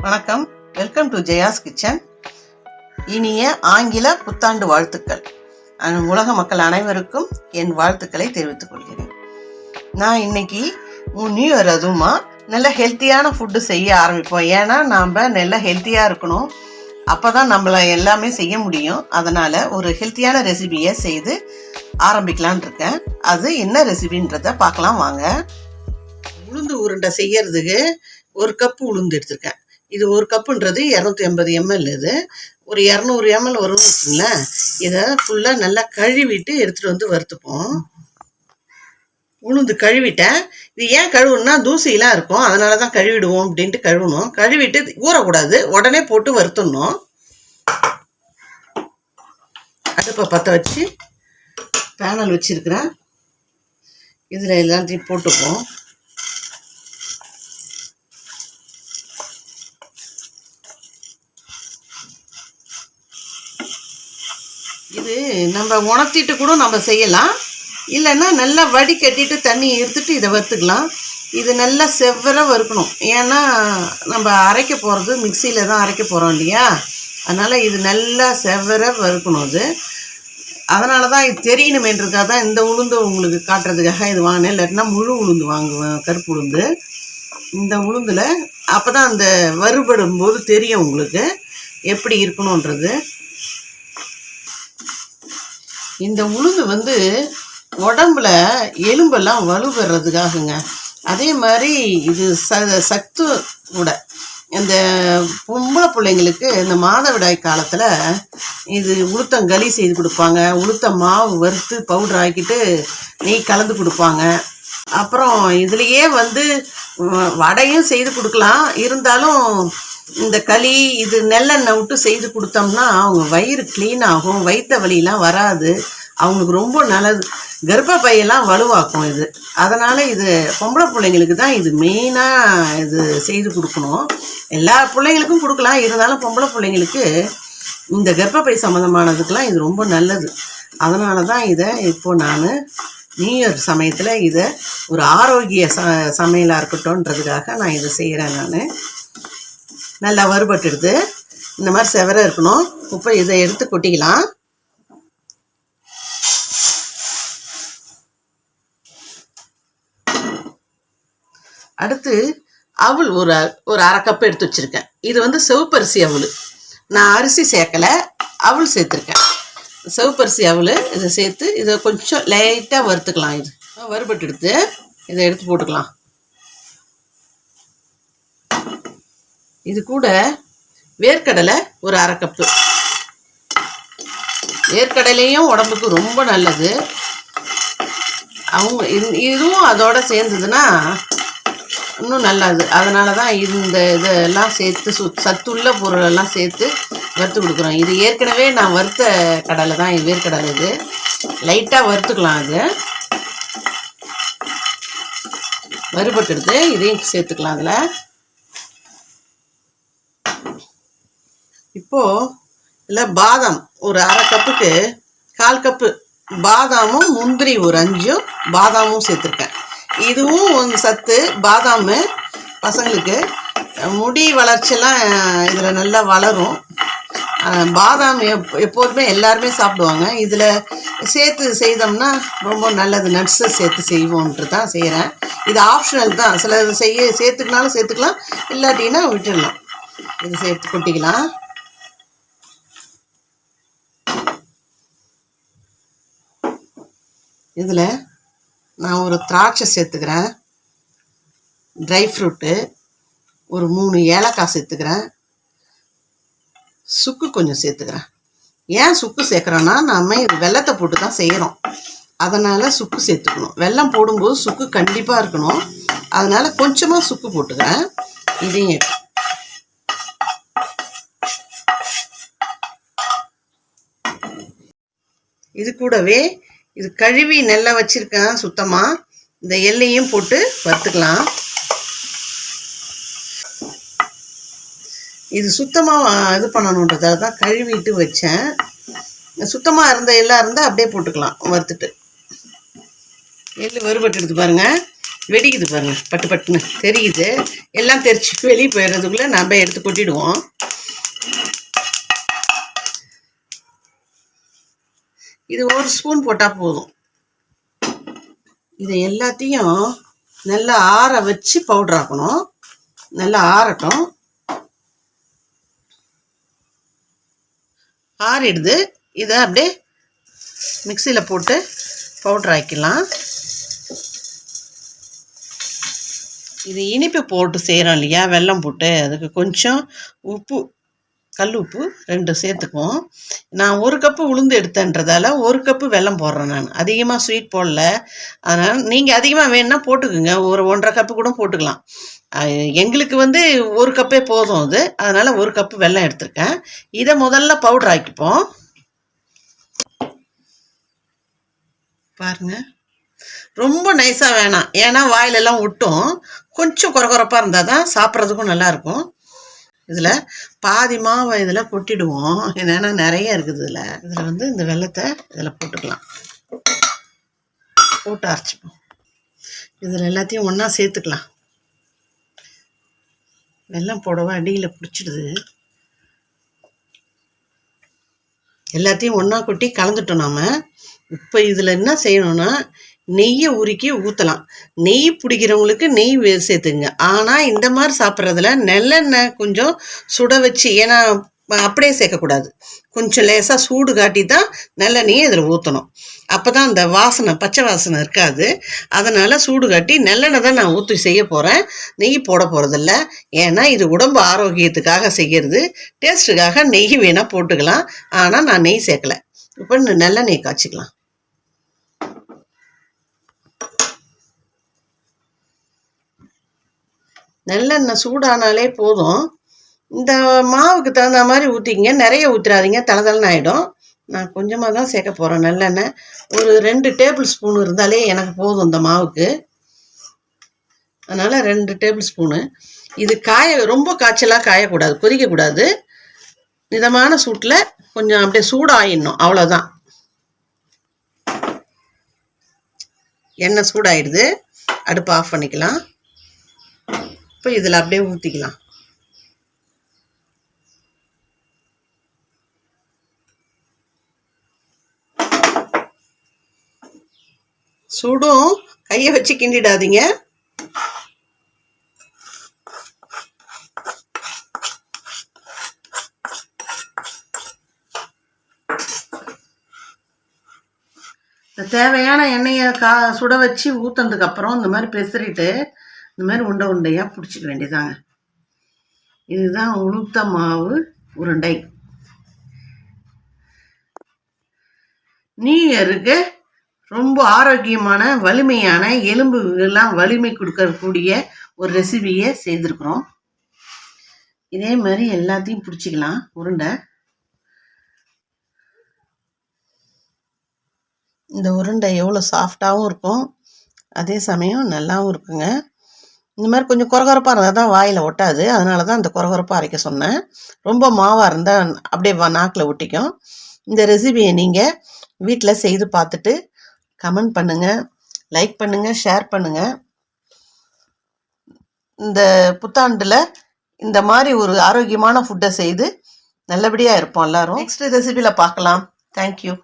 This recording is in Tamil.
வணக்கம், வெல்கம் டு ஜெயாஸ் கிச்சன். இனிய ஆங்கில புத்தாண்டு வாழ்த்துக்கள். உலக மக்கள் அனைவருக்கும் என் வாழ்த்துக்களை தெரிவித்துக் கொள்கிறேன். நான் இன்னைக்கு நியூ இயர் அதுவுமா நல்ல ஹெல்த்தியான ஃபுட்டு செய்ய ஆரம்பிப்போம். ஏன்னா நாம் நல்ல ஹெல்த்தியாக இருக்கணும், அப்போ தான் நம்மளை எல்லாமே செய்ய முடியும். அதனால் ஒரு ஹெல்த்தியான ரெசிபியை செய்து ஆரம்பிக்கலான் இருக்கேன். அது என்ன ரெசிபின்றத பார்க்கலாம் வாங்க. உளுந்து உருண்டை செய்யறதுக்கு 1 கப்பு உளுந்து எடுத்திருக்கேன். இது 1 கப்புன்றது 280 ml. இது ஒரு 200 ml வரும்னு வச்சுங்களேன். இதை ஃபுல்லாக நல்லா கழுவிட்டு எடுத்துகிட்டு வந்து வறுத்துப்போம். உளுந்து கழுவிட்டேன். இது ஏன் கழுவுனா தூசிலாம் இருக்கும், அதனால தான் கழுவிடுவோம் அப்படின்ட்டு கழுவணும். கழுவிட்டு ஊறக்கூடாது, உடனே போட்டு வறுத்துடணும். அடுப்பை பற்ற வச்சு பேனல் வச்சுருக்கிறேன். இதில் எல்லாத்தையும் போட்டுப்போம். இது நம்ம உணர்த்திட்டு கூட நம்ம செய்யலாம், இல்லைன்னா நல்லா வடிகட்டிட்டு தண்ணி எடுத்துட்டு இதை வறுத்துக்கலாம். இது நல்லா செவ்வராக வறுக்கணும். ஏன்னா நம்ம அரைக்க போகிறது மிக்சியில் தான் அரைக்க போகிறோம் இல்லையா, அதனால் இது நல்லா செவ்வராக வறுக்கணும். அது அதனால தான் இது தெரியணுமேன்றதுக்காக தான் இந்த உளுந்து உங்களுக்கு காட்டுறதுக்காக இது வாங்கினேன். இல்லாட்டினா முழு உளுந்து வாங்குவேன், கருப்பு உளுந்து. இந்த உளுந்தில் அப்போ தான் அந்த வறுபடும் போது தெரியும் உங்களுக்கு எப்படி இருக்கணுன்றது. இந்த உளுந்து உடம்புல எலும்பெல்லாம் வலுவெறதுக்காகுங்க. அதே மாதிரி இது சத்து கூட. இந்த பொம்பளை பிள்ளைங்களுக்கு இந்த மாதவிடாய் காலத்தில் இது உளுத்தங்களி செய்து கொடுப்பாங்க. உளுத்த மாவு வறுத்து பவுடர் ஆக்கிட்டு நெய் கலந்து கொடுப்பாங்க. அப்புறம் இதுலேயே வடையும் செய்து கொடுக்கலாம். இருந்தாலும் இந்த களி இது நெல்லெண்ணெய் விட்டு செய்து கொடுத்தோம்னா அவங்க வயிறு க்ளீன் ஆகும், வயிற்று வலியெலாம் வராது, அவங்களுக்கு ரொம்ப நல்லது. கர்ப்பப்பையெல்லாம் வலுவாக்கும் இது. அதனால் இது பொம்பளை பிள்ளைங்களுக்கு தான் இது மெயினாக இது செய்து கொடுக்கணும். எல்லா பிள்ளைங்களுக்கும் கொடுக்கலாம், இருந்தாலும் பொம்பளை பிள்ளைங்களுக்கு இந்த கர்ப்பப்பை சம்மந்தமானதுக்கெலாம் இது ரொம்ப நல்லது. அதனால தான் இதை இப்போது நான் நியூ இயர் சமயத்தில் இதை ஒரு ஆரோக்கிய சமையலாக இருக்கட்டும்ன்றதுக்காக நான் இதை செய்கிறேன். நான் நல்லா வறுபட்டுடுது, இந்த மாதிரி செவர இருக்கணும். இப்போ இதை எடுத்து கொட்டிக்கலாம். அடுத்து அவல் ஒரு அரை கப் எடுத்து வச்சுருக்கேன். இது சிவப்பரிசி அவல். நான் அரிசி சேர்க்கலை, அவல் சேர்த்துருக்கேன். சிவப்பரிசி அவல் இதை சேர்த்து இதை கொஞ்சம் லைட்டாக வறுத்துக்கலாம். இது வறுபட்டு எடுத்து இதை எடுத்து போட்டுக்கலாம். இது கூட வேர்க்கடலை ஒரு அரை கப்பு. வேர்க்கடலையும் உடம்புக்கு ரொம்ப நல்லது. இதுவும் அதோட சேர்ந்ததுன்னா இன்னும் நல்லது. அதனால தான் இந்த இதெல்லாம் சேர்த்து சத்துள்ள பொருளெல்லாம் சேர்த்து வறுத்து கொடுக்குறோம். இது ஏற்கனவே நான் வறுத்த கடலை தான், இது வேர்க்கடலை. இது லைட்டாக வறுத்துக்கலாம். அது வறுபட்டு எடுத்து இதையும் சேர்த்துக்கலாம். அதில் இப்போது இதில் பாதாம் ஒரு அரை கப்புக்கு 1/4 கப்பு பாதாமும் முந்திரி ஒரு 5 பாதாமும் சேர்த்துருக்கேன். இதுவும் சத்து. பாதாம் பசங்களுக்கு முடி வளர்ச்சியெல்லாம் இதில் நல்லா வளரும். பாதாம் எப்போதுமே எல்லாருமே சாப்பிடுவாங்க. இதில் சேர்த்து செய்தோம்னா ரொம்ப நல்லது. நட்ஸை சேர்த்து செய்வோன்ட்டு தான் செய்கிறேன். இது ஆப்ஷனல் தான். சில சேர்த்துக்கினாலும் சேர்த்துக்கலாம், இல்லாட்டின்னா விட்டுடலாம். இது சேர்த்து கொட்டிக்கலாம். இதில் நான் ஒரு திராட்சை சேர்த்துக்கிறேன், ட்ரை ஃப்ரூட்டு ஒரு 3 ஏலக்காய் சேர்த்துக்கிறேன், சுக்கு கொஞ்சம் சேர்த்துக்கிறேன். ஏன் சுக்கு சேர்க்குறோன்னா நம்ம இது வெல்லத்தை போட்டு தான் செய்கிறோம், அதனால் சுக்கு சேர்த்துக்கணும். வெல்லம் போடும்போது சுக்கு கண்டிப்பாக இருக்கணும், அதனால் கொஞ்சமாக சுக்கு போட்டுக்கிறேன். இதையும் இது கூடவே இது கழுவி நெல்லை வச்சுருக்கேன் சுத்தமாக. இந்த எல்லையும் போட்டு வறுத்துக்கலாம். இது சுத்தமாக இது பண்ணணுன்றதால தான் கழுவிட்டு வச்சேன். சுத்தமாக எல்லாம் இருந்தால் அப்படியே போட்டுக்கலாம் வறுத்துட்டு. எள்ளு வறுபட்டு எடுத்து பாருங்கள். வெடிக்குது பாருங்க, பட்டு பட்டுன்னு தெரியுது. எல்லாம் தெரிச்சு வெளியே போயிடுறதுக்குள்ளே நம்ம எடுத்து கொட்டிடுவோம். இது 1 ஸ்பூன் போட்டால் போதும். இதை எல்லாத்தையும் நல்லா ஆற வச்சு பவுடர் ஆக்கணும். நல்லா ஆறட்டும். ஆறிடுது. இதை அப்படியே மிக்சியில் போட்டு பவுடர் ஆக்கிடலாம். இது இனிப்பு போட்டு செய்கிறோம் இல்லையா, வெல்லம் போட்டு, அதுக்கு கொஞ்சம் உப்பு, கல் உப்பு 2 சேர்த்துக்குவோம். நான் 1 கப்பு உளுந்து எடுத்தேன்றதால 1 கப்பு வெல்லம் போடுறேன். நான் அதிகமாக ஸ்வீட் போடல. அதனால் நீங்கள் அதிகமாக வேணுன்னா போட்டுக்குங்க. ஒரு 1.5 கப்பு கூட போட்டுக்கலாம். எங்களுக்கு 1 கப்பே போதும் அது. அதனால் 1 கப்பு வெல்லம் எடுத்திருக்கேன். இதை முதல்ல பவுடர் ஆக்கிப்போம். பாருங்கள், ரொம்ப நைஸாக வேணாம், ஏன்னா வாயிலெல்லாம் விட்டும். கொஞ்சம் குறகுறப்பாக இருந்தால் தான் சாப்பிட்றதுக்கும் நல்லாயிருக்கும். இதில் பாதி மாவை இதில் கொட்டிடுவோம், ஏன்னா நிறைய இருக்குது இதில். இதில் இந்த வெல்லத்தை இதில் போட்டுக்கலாம். போட்டு அரைச்சிப்போம். இதில் எல்லாத்தையும் ஒன்றா சேர்த்துக்கலாம். வெல்லம் போடவா அடியில் பிடிச்சிடுது. எல்லாத்தையும் ஒன்றா கொட்டி கலந்துட்டோம் நாம். இப்போ இதில் என்ன செய்யணும்னா, நெய்யை உருக்கி ஊற்றலாம். நெய் பிடிக்கிறவங்களுக்கு நெய் சேர்த்துங்க. ஆனால் இந்த மாதிரி சாப்பிட்றதுல நல்லெண்ணெய் கொஞ்சம் சுட வச்சு, ஏன்னா அப்படியே சேர்க்கக்கூடாது, கொஞ்சம் லேசாக சூடு காட்டி தான் நல்லெண்ணெயை இதில் ஊற்றணும். அப்போ தான் அந்த வாசனை, பச்சை வாசனை இருக்காது. அதனால் சூடு காட்டி நல்லெண்ணெய் தான் நான் ஊற்றி செய்ய போகிறேன். நெய் போட போகிறதில்ல, ஏன்னா இது உடம்பு ஆரோக்கியத்துக்காக செய்கிறது. டேஸ்ட்டுக்காக நெய் வேணால் போட்டுக்கலாம், ஆனால் நான் நெய் சேர்க்கலை. இப்போ நல்லெண்ணெய் காய்ச்சிக்கலாம். நல்லெண்ணெய் சூடானாலே போதும். இந்த மாவுக்கு தகுந்த மாதிரி ஊற்றிக்கிங்க, நிறைய ஊற்றிடாதீங்க, தளதளன்னு ஆகிடும். நான் கொஞ்சமாக தான் சேர்க்க போகிறேன் நல்லெண்ணெய். ஒரு 2 டேபிள் ஸ்பூன் இருந்தாலே எனக்கு போதும் இந்த மாவுக்கு. அதனால் 2 டேபிள் ஸ்பூனு. இது ரொம்ப காய்ச்சலாக காயக்கூடாது, கொதிக்கக்கூடாது. மிதமான சூட்டில் கொஞ்சம் அப்படியே சூடாகிடணும், அவ்வளோதான். எண்ணெய் சூடாயிடுது, அடுப்பு ஆஃப் பண்ணிக்கலாம். இப்போ இதில் அப்படியே ஊற்றிக்கலாம். சுடும், கையை வச்சு கிண்டிடாதீங்க. தேவையான எண்ணெயை சுட வச்சு ஊற்றுனதுக்கப்புறம் இந்த மாதிரி பெசரிட்டு இந்த மாதிரி உருண்டை உருண்டையாக பிடிச்சிக்க வேண்டியதாங்க. இதுதான் உளுத்த மாவு உருண்டை. நியூ இயருக்கு ரொம்ப ஆரோக்கியமான, வலிமையான, எலும்புகள்லாம் வலிமை கொடுக்கக்கூடிய ஒரு ரெசிபியை செய்திருக்கிறோம். இதே மாதிரி எல்லாத்தையும் பிடிச்சிக்கலாம் உருண்டை. இந்த உருண்டை எவ்வளோ சாஃப்டாகவும் இருக்கும், அதே சமயம் நல்லாவும் இருக்குங்க. இந்த மாதிரி கொஞ்சம் குறகுறப்பாக இருந்தால் தான் வாயில் ஒட்டாது. அதனால தான் அந்த குறகுறப்பாக அரைக்க சொன்னேன். ரொம்ப மாவாக இருந்தால் அப்படியே நாக்கில் ஒட்டிக்கும். இந்த ரெசிபியை நீங்கள் வீட்டில் செய்து பார்த்துட்டு கமெண்ட் பண்ணுங்கள், லைக் பண்ணுங்கள், ஷேர் பண்ணுங்கள். இந்த புத்தாண்டில் இந்த மாதிரி ஒரு ஆரோக்கியமான ஃபுட்டை செய்து நல்லபடியாக இருப்போம் எல்லோரும். நெக்ஸ்ட் ரெசிபியில் பார்க்கலாம். தேங்க்யூ.